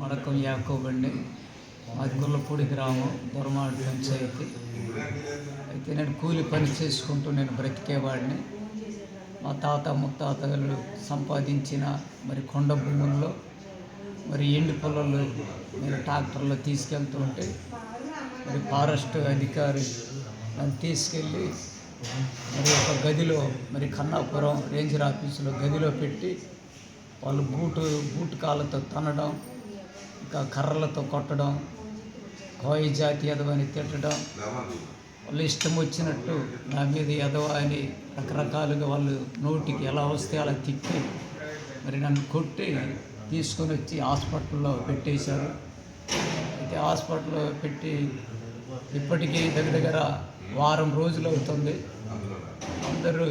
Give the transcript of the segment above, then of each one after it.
మడకం యాకోబండి, మాది గుల్లపూడి గ్రామం, దొరమాడు పంచాయతీ. అయితే నేను కూలి పని చేసుకుంటూ నేను బ్రతికేవాడిని. మా తాత ముత్తాతలు సంపాదించిన కొండ భూముల్లో ఎండి పొలాలు నేను ట్రాక్టర్లో తీసుకెళ్తూ ఉంటే ఫారెస్ట్ అధికారి నన్ను తీసుకెళ్ళి ఒక గదిలో కన్నాపురం రేంజర్ ఆఫీసులో గదిలో పెట్టి వాళ్ళు బూటు కాళ్ళతో తన్నడం, ఇంకా కర్రలతో కొట్టడం, కోయి జాతి ఎదవ అని తిట్టడం, వాళ్ళు ఇష్టం వచ్చినట్టు నా మీద ఎదవ అని రకరకాలుగా వాళ్ళు నోటికి ఎలా వస్తే అలా తిట్టి నన్ను కొట్టి తీసుకొని వచ్చి హాస్పిటల్లో పెట్టేశారు. అయితే హాస్పిటల్లో పెట్టి ఇప్పటికీ దగ్గర వారం రోజులు అవుతుంది. అందరూ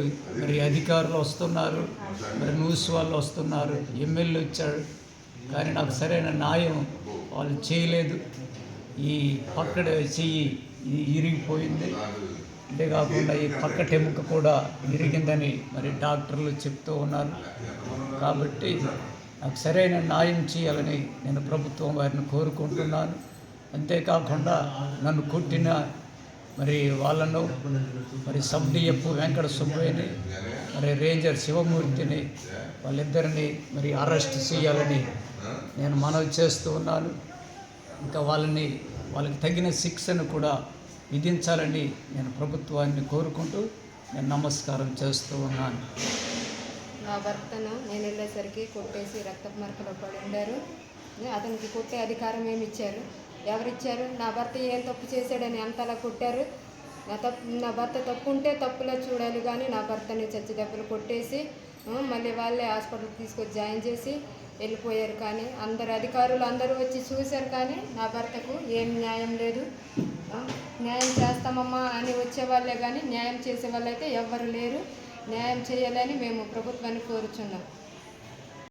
అధికారులు వస్తున్నారు, న్యూస్ వాళ్ళు వస్తున్నారు, ఎమ్మెల్యే వచ్చాడు, కానీ నాకు సరైన న్యాయం వాళ్ళు చేయలేదు. ఈ పక్కడ చెయ్యి ఇరిగిపోయింది, అంతేకాకుండా ఈ పక్క టెముక కూడా ఇరిగిందని డాక్టర్లు చెప్తూ ఉన్నారు. కాబట్టి నాకు సరైన న్యాయం చేయాలని నేను ప్రభుత్వం వారిని కోరుకుంటున్నాను. అంతేకాకుండా నన్ను కొట్టిన వాళ్ళను సబ్ డిఎఫ్ వెంకట సుబ్బయ్యని రేంజర్ శివమూర్తిని వాళ్ళిద్దరిని అరెస్ట్ చేయాలని నేను మనవి చేస్తూ ఉన్నాను. ఇంకా వాళ్ళకి తగిన శిక్షను కూడా విధించాలని నేను ప్రభుత్వాన్ని కోరుకుంటూ నేను నమస్కారం చేస్తూ ఉన్నాను. నా భర్తను నేను వెళ్ళేసరికి కొట్టేసి రక్తపు మరకలో పడి ఉండారు. అతనికి కొట్టే అధికారం ఏమి ఇచ్చారు? ఎవరిచ్చారు? నా భర్త ఏం తప్పు చేశాడని అంతలా కొట్టారు. నా భర్త తప్పు ఉంటే తప్పులో చూడాలి, కానీ నా భర్తని చచ్చి దెబ్బలు కొట్టేసి మళ్ళీ వాళ్ళే హాస్పిటల్కి తీసుకొచ్చి జాయిన్ చేసి వెళ్ళిపోయారు. కానీ అధికారులు అందరూ వచ్చి చూశారు, కానీ నా భర్తకు ఏం న్యాయం లేదు. న్యాయం చేస్తామమ్మా అని వచ్చేవాళ్ళే కానీ న్యాయం చేసే వాళ్ళైతే ఎవ్వరు లేరు. న్యాయం చేయాలని మేము ప్రభుత్వాన్ని కోరుచున్నాం.